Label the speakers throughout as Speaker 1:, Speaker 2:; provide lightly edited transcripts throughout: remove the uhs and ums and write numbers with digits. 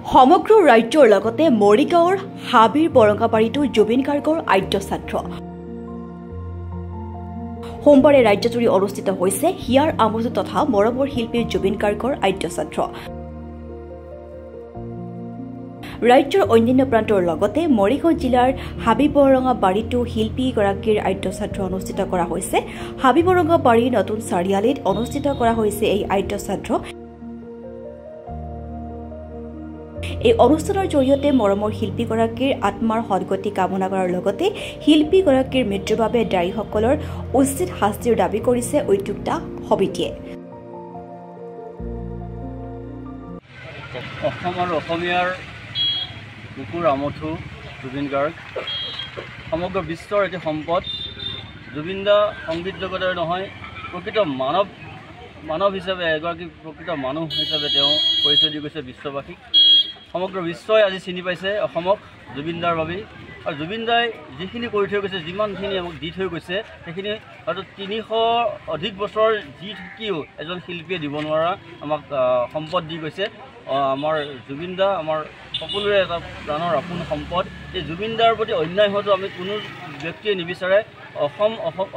Speaker 1: সমগ্ৰ ৰাজ্যৰ লগতে মৰিগাঁৱৰ হাবিৰ বৰঙাবাৰীতো জুবিন গাৰ্গৰ আদ্য ছাত্ৰ। সোমবাৰে ৰাজ্যজুৰি অনুষ্ঠিত হৈছে হিয়াৰ আমোদ তথা মৰমৰ শিল্পী জুবিন গাৰ্গৰ আদ্য ছাত্ৰ। ৰাজ্যৰ অন্যান্য প্ৰান্তৰ লগতে মৰিগাঁও জিলাৰ হাবিবৰঙাবাৰীতো শিল্পীগৰাকীৰ আদ্য ছাত্ৰ অনুষ্ঠিত কৰা হৈছে। হাবিবৰঙাবাৰীৰ নতুন চাৰিআলিত অনুষ্ঠিত কৰা হৈছে এই আদ্য ছাত্ৰ। এই অনুষ্ঠানৰ জৰিয়তে মৰমৰ শিল্পীগৰাকীৰ আত্মাৰ সদগতি কামনা কৰাৰ লগতে শিল্পীগৰাকীৰ মৃত্যুৰ বাবে দায়ীসকলৰ উচিত শাস্তিৰ দাবী কৰিছে উদ্যোক্তা সমিতিয়ে।
Speaker 2: অসমীয়াৰ বুকুৰ আমঠু জুবিন গাৰ্গ সমগ্ৰ বিশ্বৰ এটি সম্পদ। জুবিন দা সংগীত জগতৰ নহয়, প্ৰকৃত মানৱ হিচাপে এগৰাকী প্ৰকৃত মানুহ হিচাপে তেওঁ পৰিচয় দি গৈছে বিশ্ববাসীক। সমগ্ৰ বিশ্বই আজি চিনি পাইছে অসমক জুবিন দাৰ বাবেই। আৰু জুবিন দাই যিখিনি কৰি থৈ গৈছে, যিমানখিনি আমাক দি থৈ গৈছে, সেইখিনি হয়তো 300 অধিক বছৰ যি থাকিও এজন শিল্পীয়ে দিব নোৱাৰা আমাক সম্পদ দি গৈছে। আমাৰ জুবিন দা আমাৰ সকলোৰে এটা প্ৰাণৰ আপোন সম্পদ। এই জুবিন দাৰ প্ৰতি অন্যায় হোৱাটো আমি কোনো ব্যক্তিয়ে নিবিচাৰে।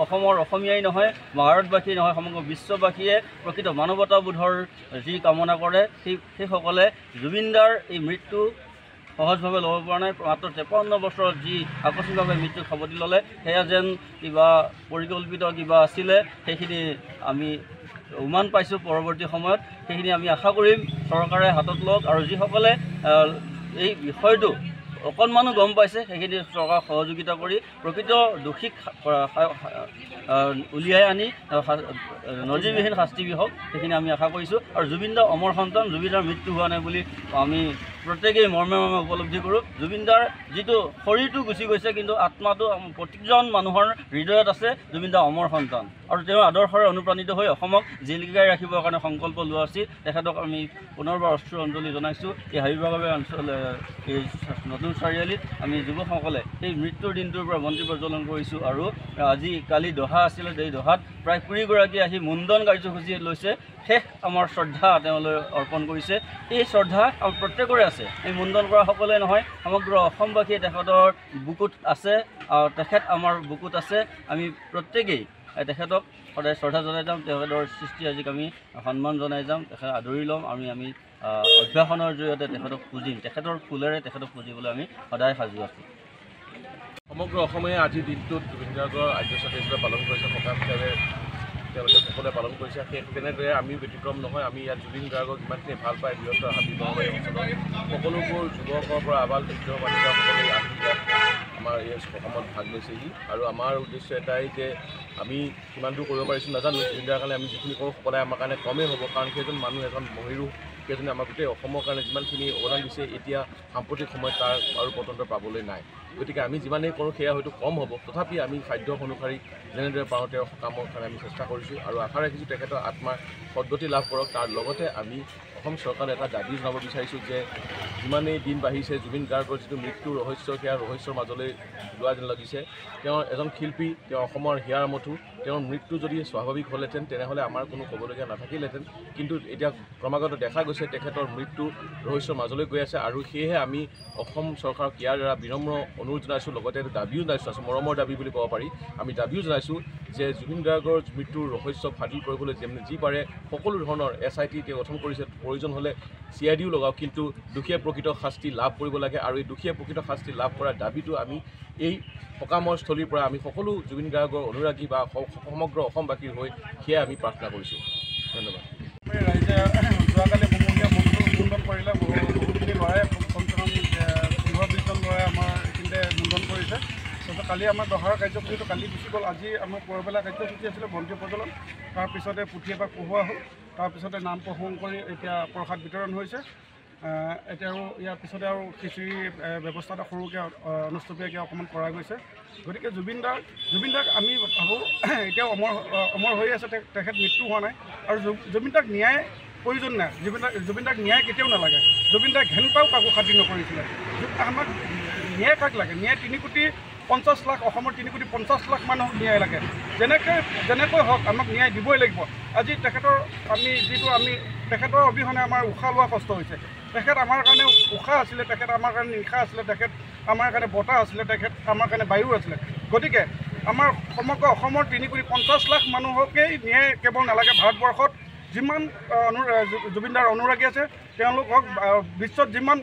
Speaker 2: অসমৰ অসমীয়াই নহয়, ভাৰতবাসীয়ে নহয়, সমগ্ৰ বিশ্ববাসীয়ে প্ৰকৃত মানৱতাবোধৰ যি কামনা কৰে, সেইসকলে জুবিন দাৰ এই মৃত্যু সহজভাৱে ল'ব পৰা নাই। মাত্ৰ 53 বছৰত যি আকস্মিকভাৱে মৃত্যু সাৱটি ল'লে, সেয়া যেন কিবা পৰিকল্পিত কিবা আছিলে, সেইখিনি আমি উমান পাইছোঁ। পৰৱৰ্তী সময়ত সেইখিনি আমি আশা কৰিম চৰকাৰে হাতত লওক, আৰু যিসকলে এই বিষয়টো অকণমানো গম পাইছে সেইখিনি চৰকাৰক সহযোগিতা কৰি প্ৰকৃত দোষীক উলিয়াই আনি নজিৰবিহীন শাস্তি হওক, সেইখিনি আমি আশা কৰিছোঁ। আৰু জুবিন দা অমৰ সন্তান, জুবিন দাৰ মৃত্যু হোৱা নাই বুলি আমি প্ৰত্যেকেই মৰ্মে মৰ্মে উপলব্ধি কৰোঁ। জুবিন দাৰ যিটো শৰীৰটো গুচি গৈছে, কিন্তু আত্মাটো প্ৰতিজন মানুহৰ হৃদয়ত আছে। জুবিন দা অমৰ সন্তান, আৰু তেওঁৰ আদৰ্শৰে অনুপ্ৰাণিত হৈ অসমক জিলিকাই ৰাখিবৰ কাৰণে সংকল্প লোৱা উচিত। তেখেতক আমি পুনৰবাৰ অশ্ৰু অঞ্জলি জনাইছোঁ। এই হাবিবৰঙাবাৰী অঞ্চল এই নতুন চাৰিআলিত আমি যুৱকসকলে এই মৃত্যুৰ দিনটোৰ পৰা বন্তি প্ৰজ্বলন কৰিছোঁ। আৰু আজি কালি দহা আছিলে, এই দহাত প্ৰায় 20 গৰাকী আহি মুণ্ডন কাৰ্যসূচী লৈছে। শেষ আমাৰ শ্ৰদ্ধা তেওঁলৈ অৰ্পণ কৰিছে। এই শ্ৰদ্ধা আমাৰ প্ৰত্যেকৰে আছে, এই মুণ্ডন কৰা সকলোৱে নহয়, সমগ্ৰ অসমবাসীয়ে তেখেতৰ বুকুত আছে, তেখেত আমাৰ বুকুত আছে। আমি প্ৰত্যেকেই তেখেতক সদায় শ্ৰদ্ধা জনাই যাম, তেখেতৰ সৃষ্টিৰাজিক আমি সন্মান জনাই যাম, তেখেত আদৰি ল'ম। আমি অভ্যাসনৰ জৰিয়তে তেখেতক পুজিম, তেখেতৰ ফুলেৰে তেখেতক পুজিবলৈ আমি সদায় সাজু আছোঁ।
Speaker 3: সমগ্ৰ অসমে আজিৰ দিনটোত জুবিন গাৰ্গৰ আদ্য ছাত্ৰ হিচাপে পালন কৰিছে, সকাহ হিচাপে তেওঁলোকে সকলোৱে পালন কৰিছে। সেই তেনেদৰে আমিও ব্যতিক্ৰম নহয়। আমি ইয়াত জুবিন গাৰ্গক ইমানখিনি ভাল পাই বৃহত্তৰ হাবিবৰঙাবাৰী অঞ্চলত সকলোবোৰ যুৱকৰ পৰা আবাল বৃদ্ধ বালিকা সকলোৱে আহি ইয়াত আমাৰ এই অসমত ভাগ লৈছেহি। আৰু আমাৰ উদ্দেশ্য এটাই যে আমি কিমান দূৰ কৰিব পাৰিছোঁ নাজানো। জুবিন দাৰ কাৰণে আমি যিখিনি কৰোঁ সদায় আমাৰ কাৰণে কমেই হ'ব, কাৰণ সেইজন মানুহ এজন মহিৰো সেইজনে আমাৰ গোটেই অসমৰ কাৰণে যিমানখিনি অৱদান দিছে, এতিয়া সাম্প্ৰতিক সময়ত তাৰ আৰু পতন্ত্ৰ পাবলৈ নাই। গতিকে আমি যিমানেই কৰোঁ সেয়া হয়তো কম হ'ব, তথাপি আমি খাদ্য অনুসাৰী যেনেদৰে পাৰোঁ তেওঁৰ সকামৰ কাৰণে আমি চেষ্টা কৰিছোঁ। আৰু আশা ৰাখিছোঁ তেখেতৰ আত্মাৰ সদগতি লাভ কৰক। তাৰ লগতে আমি অসম চৰকাৰে এটা দাবী জনাব বিচাৰিছোঁ যে যিমানেই দিন বাঢ়িছে, জুবিন গাৰ্গৰ যিটো মৃত্যুৰ ৰহস্য, সেয়া ৰহস্যৰ মাজলৈ লোৱা যেন লাগিছে। তেওঁ এজন শিল্পী, তেওঁ অসমৰ হিয়াৰ আমঠু। তেওঁৰ মৃত্যু যদি স্বাভাৱিক হ'লহেঁতেন তেনেহ'লে আমাৰ কোনো ক'বলগীয়া নাথাকিলহেঁতেন, কিন্তু এতিয়া ক্ৰমাগত দেখা গৈছে তেখেতৰ মৃত্যু ৰহস্যৰ মাজলৈ গৈ আছে। আৰু সেয়েহে আমি অসম চৰকাৰক ইয়াৰ দ্বাৰা বিনম্ৰ অনুৰোধ জনাইছোঁ, লগতে দাবীও জনাইছোঁ, মৰমৰ দাবী বুলি ক'ব পাৰি। আমি দাবীও জনাইছোঁ যে জুবিন গাৰ্গৰ মৃত্যুৰ ৰহস্য ফাদিল কৰিবলৈ যি পাৰে সকলো ধৰণৰ SIT গঠন কৰিছে, প্ৰয়োজন হ'লে CIDও লগাওক, কিন্তু দুখীয়া প্ৰকৃত শাস্তি লাভ কৰিব লাগে। আৰু এই দুখীয়া প্ৰকৃত শাস্তি লাভ কৰাৰ দাবীটো আমি এই সকামৰ স্থলীৰ পৰা আমি সকলো জুবিন গাৰ্গৰ অনুৰাগী বা সমগ্ৰ অসমবাসীৰ হৈ সেয়া আমি প্ৰাৰ্থনা কৰিছোঁ। ধন্যবাদ।
Speaker 4: ৰাইজে যোৱাকালি সমূহীয়া মুণ্ডন কৰিলে, বহুখিনি ল'ৰাই কমচে কম 15-20জন ল'ৰাই আমাৰ এইখিনিতে মুণ্ডন কৰিছে। তাৰপিছত কালি আমাৰ দহাৰ কাৰ্যসূচীটো কালি গুচি গ'ল। আজি আমাৰ পৰবেলা কাৰ্যসূচী আছিলে বন্তি প্ৰজ্বলন, তাৰপিছতে পুথি এপাক পঢ়োৱা হ'ল, তাৰপিছতে নাম প্ৰসংগ কৰি এতিয়া প্ৰসাদ বিতৰণ হৈছে। এতিয়া আৰু ইয়াৰ পিছতে আৰু খিচিৰি ব্যৱস্থা এটা সৰুকৈ অনুষ্ঠুপীয়াকৈ অকণমান কৰা গৈছে। গতিকে জুবিন দাক আমি ভাবোঁ এতিয়াও অমৰ হৈ আছে, তেখেত মৃত্যু হোৱা নাই। আৰু জুবিন দাক ন্যায় প্ৰয়োজন নাই, জুবিন দাক ন্যায় কেতিয়াও নালাগে। জুবিন দাক ঘেণ্টাও কাকো খাতি নকৰিছিলে। আমাক ন্যায় কাক লাগে? ন্যায় 3,50,00,000 অসমৰ 3,50,00,000 মানুহক ন্যায় লাগে। যেনেকৈ হওক আমাক ন্যায় দিবই লাগিব। আজি তেখেতৰ আমি যিটো তেখেতৰ অবিহনে আমাৰ উশাহ লোৱা কষ্ট হৈছে তেখেত আমাৰ কাৰণে উশাহ আছিলে তেখেত আমাৰ কাৰণে নিশা আছিলে তেখেত আমাৰ কাৰণে বতাহ আছিলে তেখেত আমাৰ কাৰণে বায়ু আছিলে গতিকে আমাৰ সমগ্ৰ অসমৰ 3,50,00,000 মানুহকেই ন্যায় কেৱল নালাগে ভাৰতবৰ্ষত যিমান জুবিনদাৰ অনুৰাগী আছে তেওঁলোকক বিশ্বত যিমান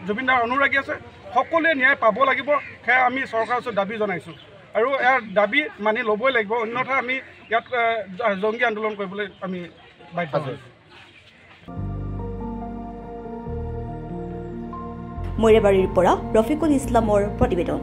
Speaker 4: জুবিনদাৰ অনুৰাগী আছে সকলোৱে ন্যায় পাব লাগিব সেয়া আমি চৰকাৰৰ ওচৰত দাবী জনাইছোঁ আৰু ইয়াৰ দাবী মানি ল'বই লাগিব অন্যথা আমি ইয়াত জংগী আন্দোলন কৰিবলৈ আমি বাধ্য হৈছোঁ
Speaker 1: মৈৰাবাৰীৰ পৰা ৰফিকুল ইছলামৰ প্ৰতিবেদন